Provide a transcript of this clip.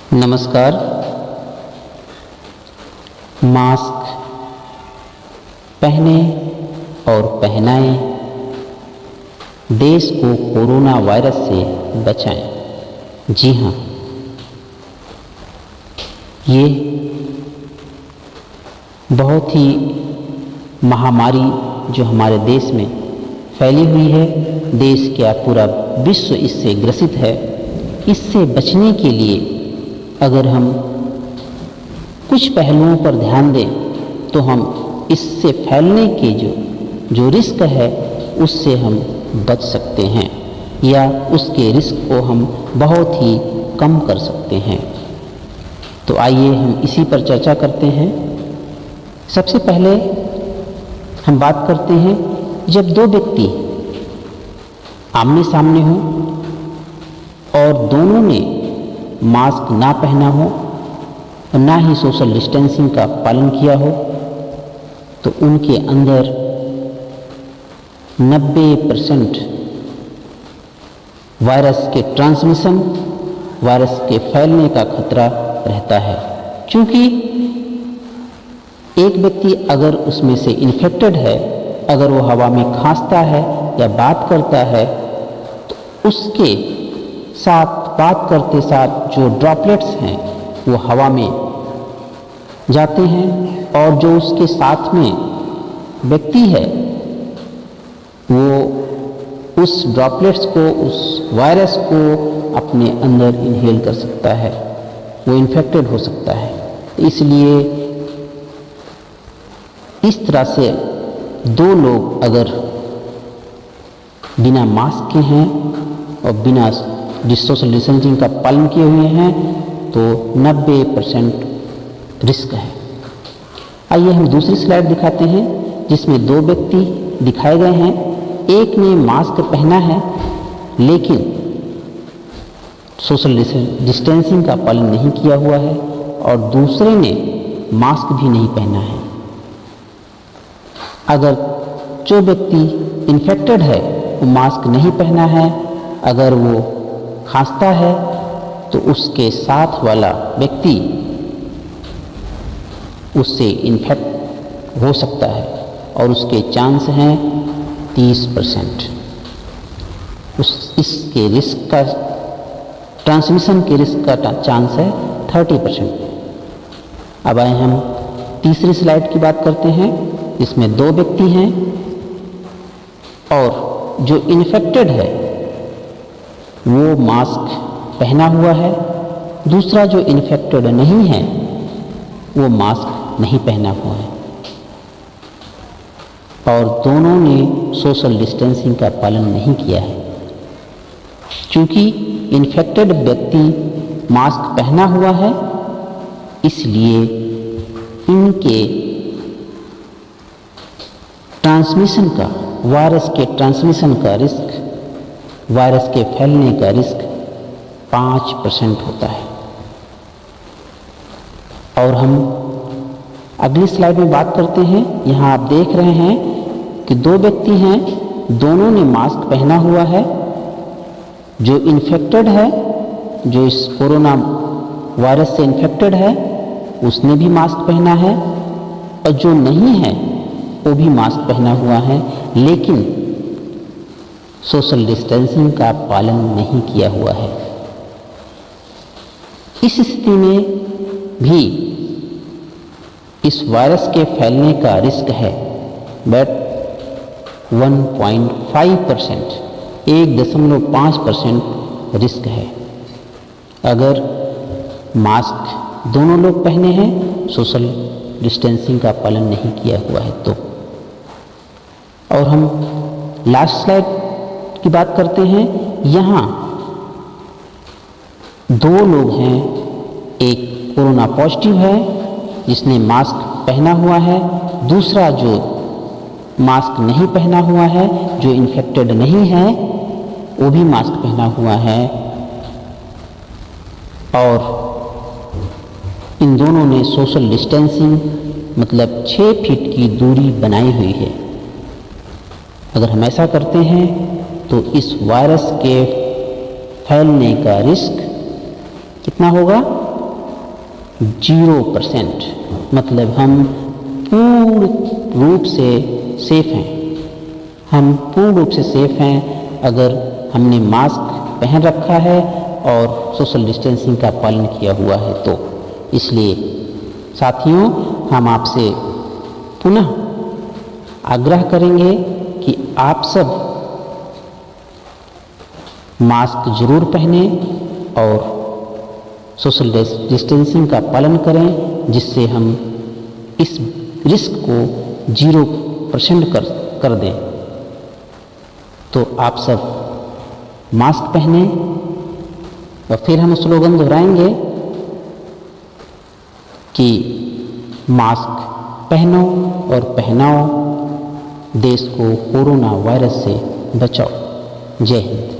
नमस्कार। मास्क पहने और पहनाएं, देश को कोरोना वायरस से बचाएं। जी हाँ, ये बहुत ही महामारी जो हमारे देश में फैली हुई है, देश क्या पूरा विश्व इससे ग्रसित है। इससे बचने के लिए अगर हम कुछ पहलुओं पर ध्यान दें तो हम इससे फैलने के जो रिस्क है उससे हम बच सकते हैं या उसके रिस्क को हम बहुत ही कम कर सकते हैं। तो आइए हम इसी पर चर्चा करते हैं। सबसे पहले हम बात करते हैं, जब दो व्यक्ति आमने सामने हों और दोनों ने मास्क ना पहना हो और ना ही सोशल डिस्टेंसिंग का पालन किया हो, तो उनके अंदर 90% वायरस के ट्रांसमिशन, वायरस के फैलने का खतरा रहता है। क्योंकि एक व्यक्ति अगर उसमें से इन्फेक्टेड है, अगर वो हवा में खांसता है या बात करता है, तो उसके साथ बात करते साथ जो ड्रॉपलेट्स हैं वो हवा में जाते हैं और जो उसके साथ में व्यक्ति है वो उस ड्रॉपलेट्स को, उस वायरस को अपने अंदर इनहेल कर सकता है, वो इन्फेक्टेड हो सकता है। इसलिए इस तरह से दो लोग अगर बिना मास्क के हैं और बिना सोशल डिस्टेंसिंग का पालन किए हुए हैं तो 90% रिस्क है। आइए हम दूसरी स्लाइड दिखाते हैं जिसमें दो व्यक्ति दिखाए गए हैं। एक ने मास्क पहना है लेकिन सोशल डिस्टेंसिंग का पालन नहीं किया हुआ है और दूसरे ने मास्क भी नहीं पहना है। अगर जो व्यक्ति इन्फेक्टेड है वो मास्क नहीं पहना है, अगर वो खांसता है तो उसके साथ वाला व्यक्ति उससे इन्फेक्ट हो सकता है और उसके चांस हैं 30%। इसके रिस्क का, ट्रांसमिशन के रिस्क का चांस है 30%। अब आए हम तीसरी स्लाइड की बात करते हैं। इसमें दो व्यक्ति हैं और जो इन्फेक्टेड है वो मास्क पहना हुआ है, दूसरा जो इन्फेक्टेड नहीं है वो मास्क नहीं पहना हुआ है और दोनों ने सोशल डिस्टेंसिंग का पालन नहीं किया है। क्योंकि इन्फेक्टेड व्यक्ति मास्क पहना हुआ है, इसलिए इनके ट्रांसमिशन का, वायरस के ट्रांसमिशन का रिस्क, वायरस के फैलने का रिस्क 5% होता है। और हम अगली स्लाइड में बात करते हैं। यहाँ आप देख रहे हैं कि दो व्यक्ति हैं, दोनों ने मास्क पहना हुआ है। जो इन्फेक्टेड है, जो इस कोरोना वायरस से इन्फेक्टेड है, उसने भी मास्क पहना है और जो नहीं है वो भी मास्क पहना हुआ है लेकिन सोशल डिस्टेंसिंग का पालन नहीं किया हुआ है। इस स्थिति में भी इस वायरस के फैलने का रिस्क है बट 1.5%, 1.5% रिस्क है। अगर मास्क दोनों लोग पहने हैं, सोशल डिस्टेंसिंग का पालन नहीं किया हुआ है तो। और हम लास्ट स्लाइड की बात करते हैं। यहाँ दो लोग हैं, एक कोरोना पॉजिटिव है जिसने मास्क पहना हुआ है, दूसरा जो मास्क नहीं पहना हुआ है, जो इन्फेक्टेड नहीं है, वो भी मास्क पहना हुआ है और इन दोनों ने सोशल डिस्टेंसिंग मतलब 6 फीट की दूरी बनाई हुई है। अगर हम ऐसा करते हैं तो इस वायरस के फैलने का रिस्क कितना होगा? 0%, मतलब हम पूर्ण रूप से सेफ हैं। हम पूर्ण रूप से सेफ हैं अगर हमने मास्क पहन रखा है और सोशल डिस्टेंसिंग का पालन किया हुआ है तो। इसलिए साथियों, हम आपसे पुनः आग्रह करेंगे कि आप सब मास्क जरूर पहने और सोशल डिस्टेंसिंग का पालन करें, जिससे हम इस रिस्क को 0% कर दें। तो आप सब मास्क पहने और फिर हम स्लोगन दोहराएंगे कि मास्क पहनो और पहनाओ, देश को कोरोना वायरस से बचाओ। जय हिंद।